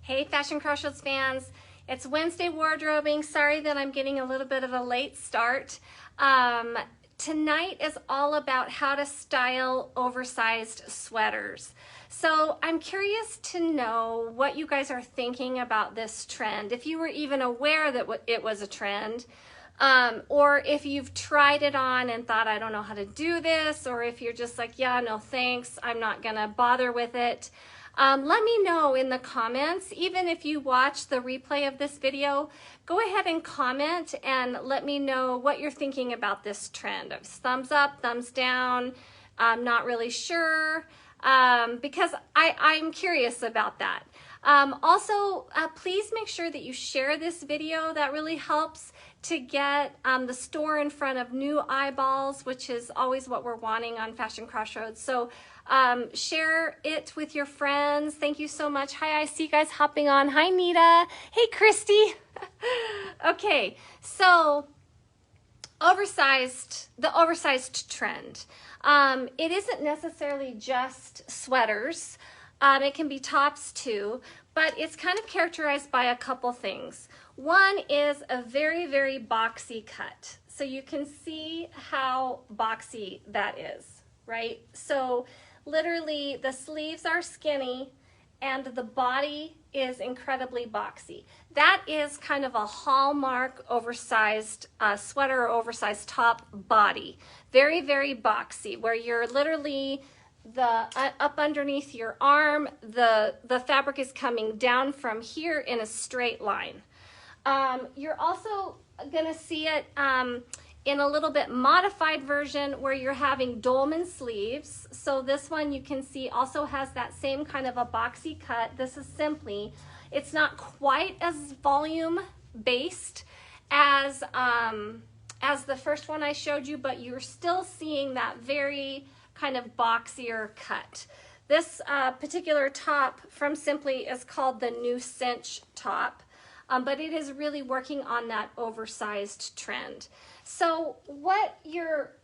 Hey Fashion Crossroads fans, it's Wednesday wardrobing. Sorry that I'm getting a little bit of a late start. Tonight is all about how to style oversized sweaters. So I'm curious to know what you guys are thinking about this trend, if you were even aware that it was a trend, or if you've tried it on and thought, I don't know how to do this, or if you're just like, yeah, no thanks, I'm not gonna bother with it. Let me know in the comments. Even if you watch the replay of this video, go ahead and comment and let me know what you're thinking about this trend. Thumbs up, thumbs down, I'm not really sure, because I'm curious about that. Also, please make sure that you share this video. That really helps to get the store in front of new eyeballs, which is always what we're wanting on Fashion Crossroads. So share it with your friends. Thank you so much. Hi, I see you guys hopping on. Hi, Nita. Hey, Christy. Okay, so the oversized trend. It isn't necessarily just sweaters. It can be tops too, but it's kind of characterized by a couple things. One is a very, very boxy cut. So you can see how boxy that is, right? So literally the sleeves are skinny and the body is incredibly boxy. That is kind of a hallmark oversized sweater or oversized top body. Very, very boxy, where you're literally up underneath your arm, the fabric is coming down from here in a straight line. You're also gonna see it in a little bit modified version where you're having dolman sleeves. So this one you can see also has that same kind of a boxy cut. This is simply, it's not quite as volume based as the first one I showed you, but you're still seeing that very kind of boxier cut. This particular top from Simply is called the New Cinch top, but it is really working on that oversized trend. So what you're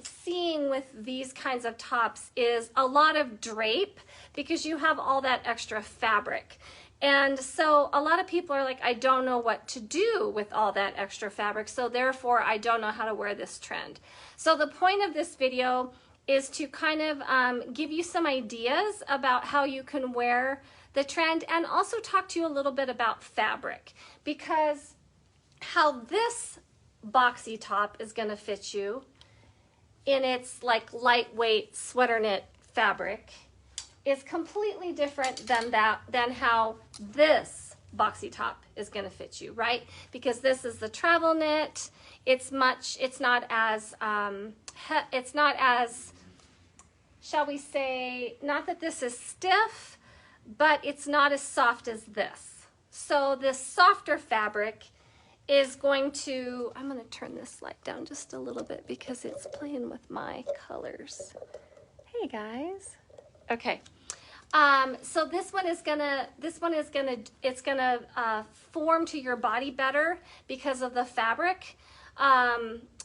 seeing with these kinds of tops is a lot of drape because you have all that extra fabric. And so a lot of people are like, I don't know what to do with all that extra fabric, so therefore I don't know how to wear this trend. So the point of this video is to kind of give you some ideas about how you can wear the trend and also talk to you a little bit about fabric, because how this boxy top is going to fit you in its like lightweight sweater knit fabric is completely different than how this boxy top is going to fit you, right? Because this is the travel knit. It's not as shall we say, not that this is stiff, but it's not as soft as this. So this softer fabric is going to, I'm going to turn this light down just a little bit because it's playing with my colors. Hey guys. Okay. So this one is gonna form to your body better because of the fabric,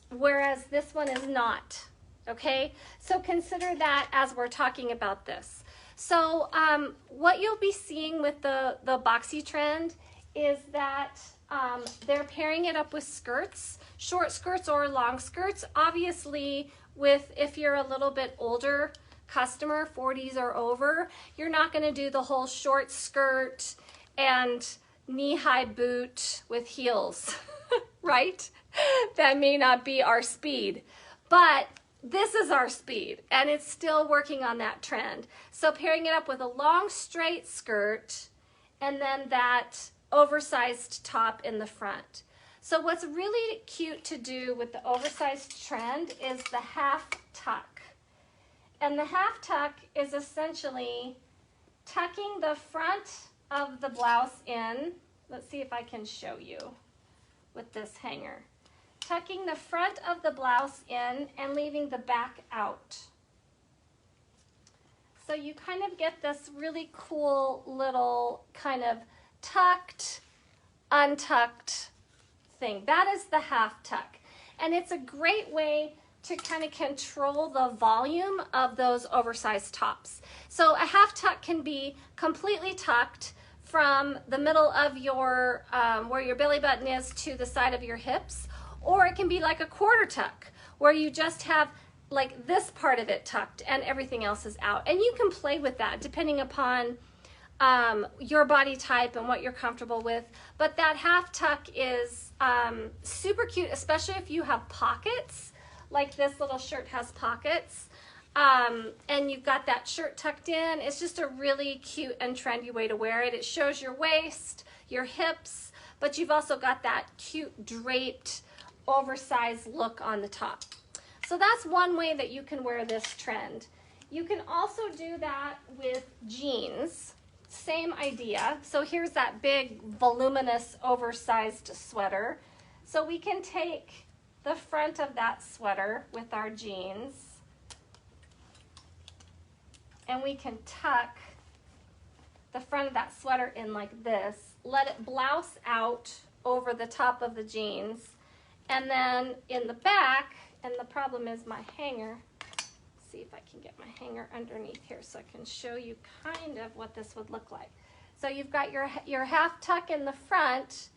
whereas this one is not. Okay, so consider that as we're talking about this. So what you'll be seeing with the boxy trend is that they're pairing it up with skirts, short skirts or long skirts. Obviously, if you're a little bit older customer, 40s or over, you're not going to do the whole short skirt and knee-high boot with heels, right? That may not be our speed, but this is our speed, and it's still working on that trend. So pairing it up with a long straight skirt and then that oversized top in the front. So what's really cute to do with the oversized trend is the half tuck. And the half tuck is essentially tucking the front of the blouse in. Let's see if I can show you with this hanger. Tucking the front of the blouse in and leaving the back out. So you kind of get this really cool little kind of tucked, untucked thing. That is the half tuck. And it's a great way to kind of control the volume of those oversized tops. So a half tuck can be completely tucked from the middle of your, where your belly button is to the side of your hips, or it can be like a quarter tuck where you just have like this part of it tucked and everything else is out. And you can play with that depending upon your body type and what you're comfortable with. But that half tuck is super cute, especially if you have pockets, like this little shirt has pockets. And you've got that shirt tucked in. It's just a really cute and trendy way to wear it. It shows your waist, your hips, but you've also got that cute draped, oversized look on the top. So that's one way that you can wear this trend. You can also do that with jeans. Same idea. So here's that big, voluminous, oversized sweater. So we can take the front of that sweater with our jeans, and we can tuck the front of that sweater in like this, let it blouse out over the top of the jeans, and then in the back, and the problem is my hanger, see if I can get my hanger underneath here so I can show you kind of what this would look like. So you've got your half tuck in the front,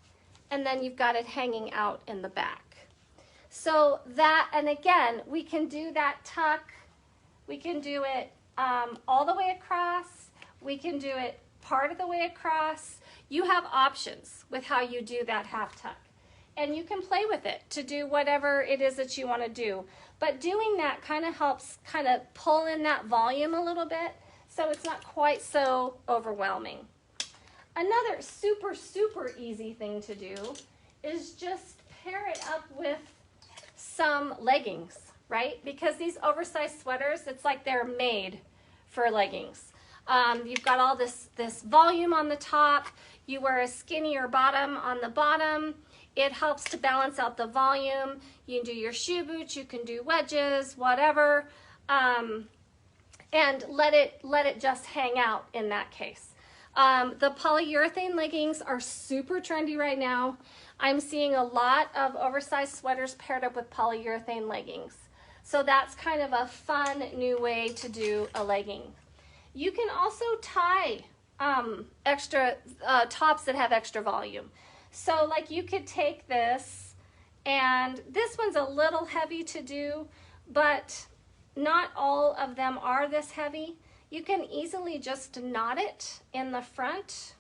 and then you've got it hanging out in the back. So that, and again, we can do that tuck, we can do it all the way across. We can do it part of the way across. You have options with how you do that half tuck. And you can play with it to do whatever it is that you want to do. But doing that kind of helps kind of pull in that volume a little bit so it's not quite so overwhelming. Another super, super easy thing to do is just pair it up with some leggings, right? Because these oversized sweaters, it's like they're made for leggings. You've got all this volume on the top. You wear a skinnier bottom on the bottom. It helps to balance out the volume. You can do your shoe boots, you can do wedges, whatever, and let it just hang out in that case. The polyurethane leggings are super trendy right now. I'm seeing a lot of oversized sweaters paired up with polyurethane leggings. So that's kind of a fun new way to do a legging. You can also tie extra tops that have extra volume. So like you could take this, and this one's a little heavy to do, but not all of them are this heavy. You can easily just knot it in the front,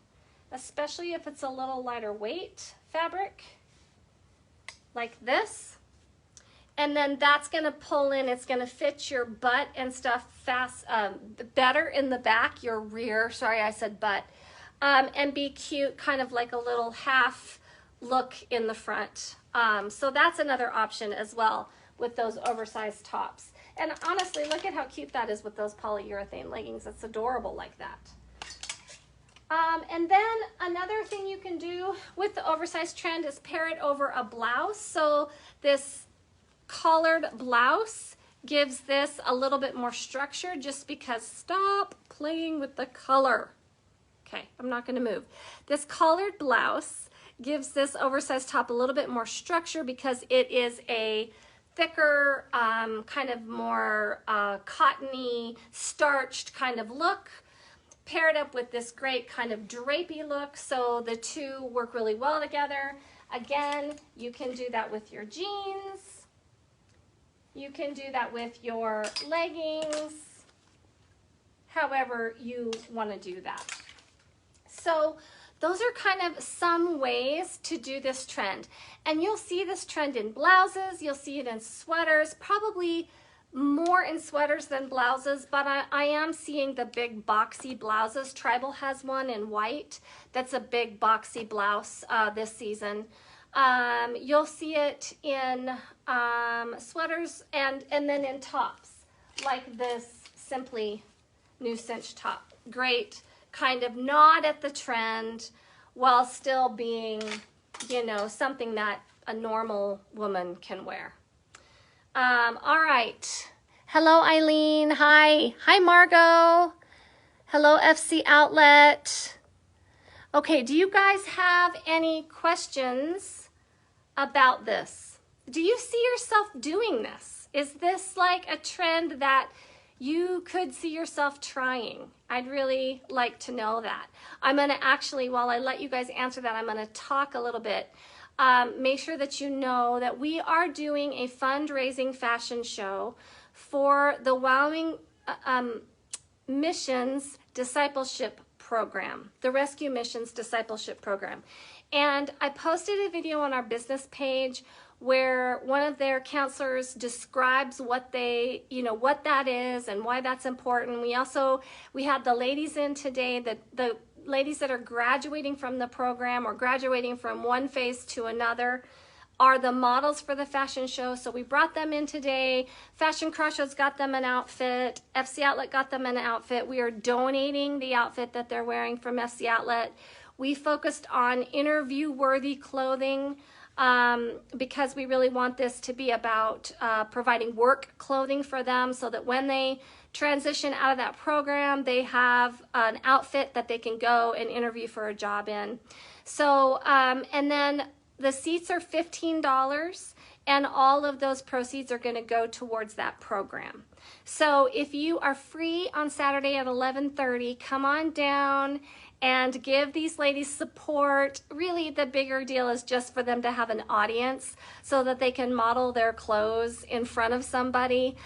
especially if it's a little lighter weight fabric, like this. And then that's gonna pull in, it's gonna fit your butt and stuff fast, better in the back, your rear, sorry I said butt, and be cute, kind of like a little half look in the front. So that's another option as well with those oversized tops. And honestly, look at how cute that is with those polyurethane leggings. It's adorable like that. And then another thing you can do with the oversized trend is pair it over a blouse. So this collared blouse gives this a little bit more structure, just because, stop playing with the color. Okay, I'm not gonna move. This collared blouse gives this oversized top a little bit more structure because it is a thicker, kind of more cottony, starched kind of look, paired up with this great kind of drapey look, so the two work really well together. Again, you can do that with your jeans. You can do that with your leggings, however you want to do that. So those are kind of some ways to do this trend. And you'll see this trend in blouses, you'll see it in sweaters, probably more in sweaters than blouses, but I am seeing the big boxy blouses. Tribal has one in white that's a big boxy blouse this season. You'll see it in sweaters and then in tops, like this Simply new cinch top. Great kind of nod at the trend while still being, you know, something that a normal woman can wear. All right. Hello, Eileen. Hi. Hi, Margot. Hello, FC Outlet. Okay, do you guys have any questions about this? Do you see yourself doing this? Is this like a trend that you could see yourself trying. I'd really like to know that. I'm going to actually, while I let you guys answer that, I'm going to talk a little bit. Make sure that you know that we are doing a fundraising fashion show for the Wyoming Missions Discipleship Program, the Rescue Missions Discipleship Program. And I posted a video on our business page where one of their counselors describes what they, what that is and why that's important. We had the ladies in today, the ladies that are graduating from the program or graduating from one phase to another are the models for the fashion show. So we brought them in today. Fashion Crossroads got them an outfit. FC Outlet got them an outfit. We are donating the outfit that they're wearing from FC Outlet. We focused on interview-worthy clothing because we really want this to be about providing work clothing for them so that when they transition out of that program, they have an outfit that they can go and interview for a job in. So, and then the seats are $15, and all of those proceeds are going to go towards that program. So if you are free on Saturday at 11:30, come on down and give these ladies support. Really, the bigger deal is just for them to have an audience so that they can model their clothes in front of somebody,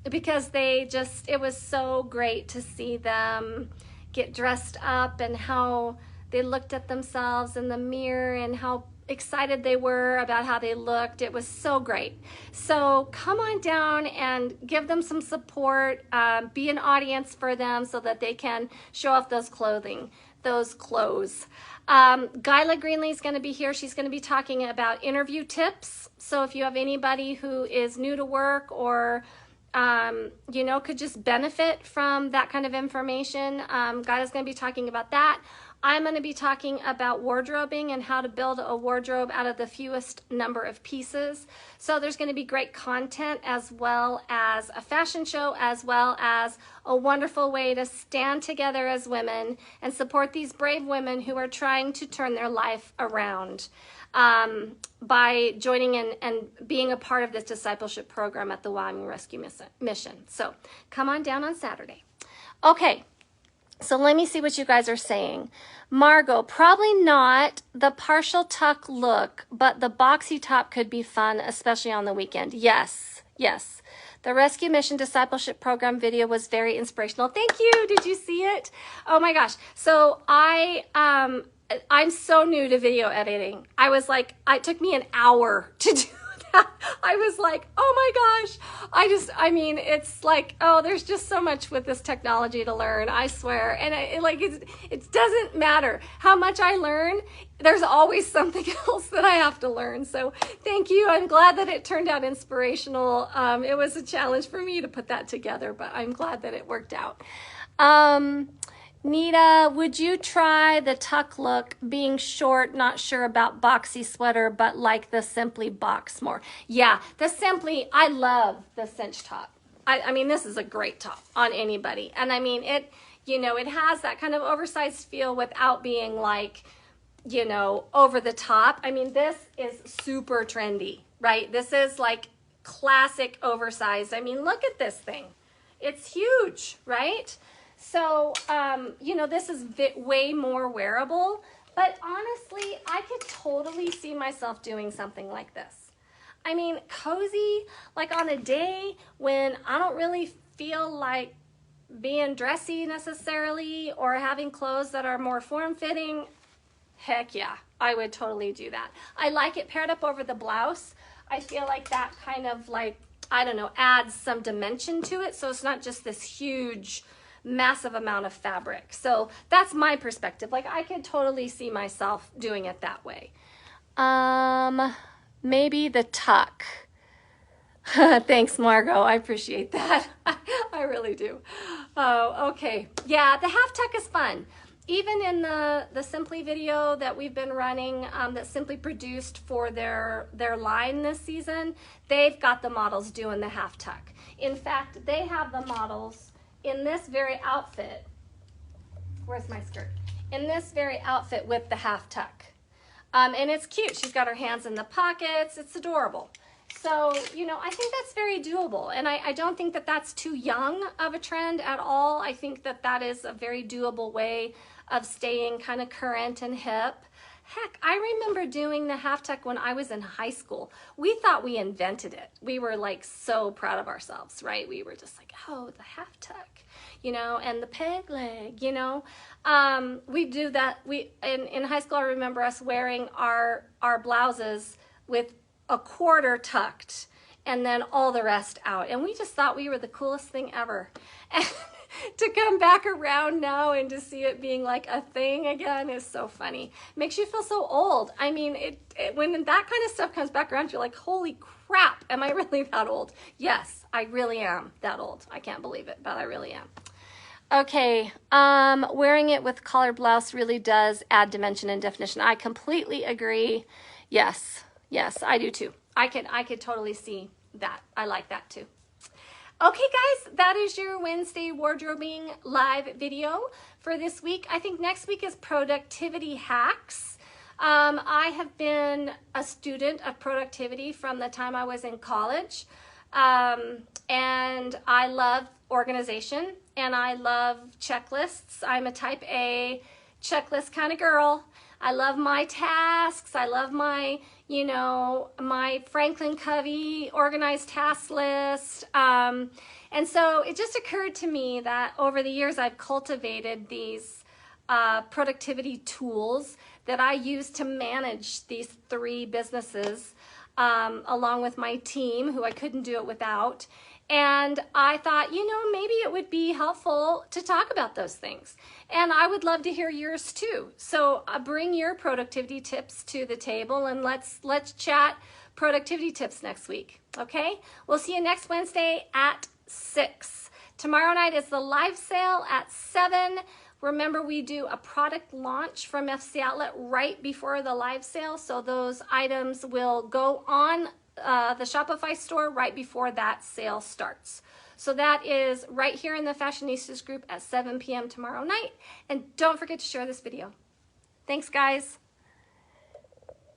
because it was so great to see them get dressed up and how they looked at themselves in the mirror and how excited they were about how they looked. It was so great. So come on down and give them some support, be an audience for them so that they can show off those clothes. Guyla Greenlee is going to be here. She's going to be talking about interview tips. So if you have anybody who is new to work or could just benefit from that kind of information, Guyla's going to be talking about that. I'm going to be talking about wardrobing and how to build a wardrobe out of the fewest number of pieces. So there's going to be great content as well as a fashion show, as well as a wonderful way to stand together as women and support these brave women who are trying to turn their life around by joining in and being a part of this discipleship program at the Wyoming Rescue Mission. So come on down on Saturday. Okay. So let me see what you guys are saying. Margot, probably not the partial tuck look, but the boxy top could be fun, especially on the weekend. Yes, yes. The Rescue Mission Discipleship Program video was very inspirational. Thank you. Did you see it? Oh my gosh. So I'm so new to video editing. It took me an hour to do that. I was like, oh my gosh. It's like, oh, there's just so much with this technology to learn, I swear. And it doesn't matter how much I learn, there's always something else that I have to learn. So thank you. I'm glad that it turned out inspirational. It was a challenge for me to put that together, but I'm glad that it worked out. Nita, would you try the tuck look, being short, not sure about boxy sweater, but like the Simply box more? Yeah, I love the cinch top. This is a great top on anybody. And it has that kind of oversized feel without being over the top. This is super trendy, right? This is like classic oversized. Look at this thing. It's huge, right? So, this is way more wearable, but honestly, I could totally see myself doing something like this. Cozy, like on a day when I don't really feel like being dressy necessarily or having clothes that are more form-fitting. Heck yeah, I would totally do that. I like it paired up over the blouse. I feel like that kind of adds some dimension to it. So it's not just this huge, massive amount of fabric. So that's my perspective. I could totally see myself doing it that way. Maybe the tuck. Thanks, Margot. I appreciate that. I really do. Oh, okay. Yeah, the half tuck is fun. Even in the Simply video that we've been running, that Simply produced for their line this season, they've got the models doing the half tuck. In fact, they have the models in this very outfit. Where's my skirt? In this very outfit with the half tuck. And it's cute. She's got her hands in the pockets. It's adorable. So, you know, I think that's very doable. And I don't think that that's too young of a trend at all. I think that that is a very doable way of staying kind of current and hip. Heck, I remember doing the half tuck when I was in high school. We thought we invented it. We were like so proud of ourselves, right? We were just like, oh, the half tuck, you know, and the peg leg, you know. We do that. In high school, I remember us wearing our blouses with a quarter tucked and then all the rest out. And we just thought we were the coolest thing ever. And to come back around now and to see it being like a thing again is so funny. Makes you feel so old. I mean, when that kind of stuff comes back around, you're like, holy crap, am I really that old? Yes, I really am that old. I can't believe it, but I really am. Okay, wearing it with collared blouse really does add dimension and definition. I completely agree. Yes, I do too. I could totally see that. I like that too. Okay guys, that is your Wednesday wardrobing live video for this week. I think next week is productivity hacks. I have been a student of productivity from the time I was in college. And I love organization and I love checklists. I'm a type A checklist kind of girl. I love my tasks. I love my, you know, my Franklin Covey organized task list. And so it just occurred to me that over the years I've cultivated these productivity tools that I use to manage these 3 businesses along with my team, who I couldn't do it without. And I thought, you know, maybe it would be helpful to talk about those things. And I would love to hear yours too. So bring your productivity tips to the table and let's chat productivity tips next week. Okay? We'll see you next Wednesday at 6. Tomorrow night is the live sale at 7. Remember, we do a product launch from FC Outlet right before the live sale. So those items will go on the Shopify store right before that sale starts. So that is right here in the Fashionistas group at 7 p.m. tomorrow night. And don't forget to share this video. Thanks, guys.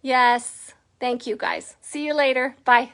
Yes, thank you, guys. See you later. Bye.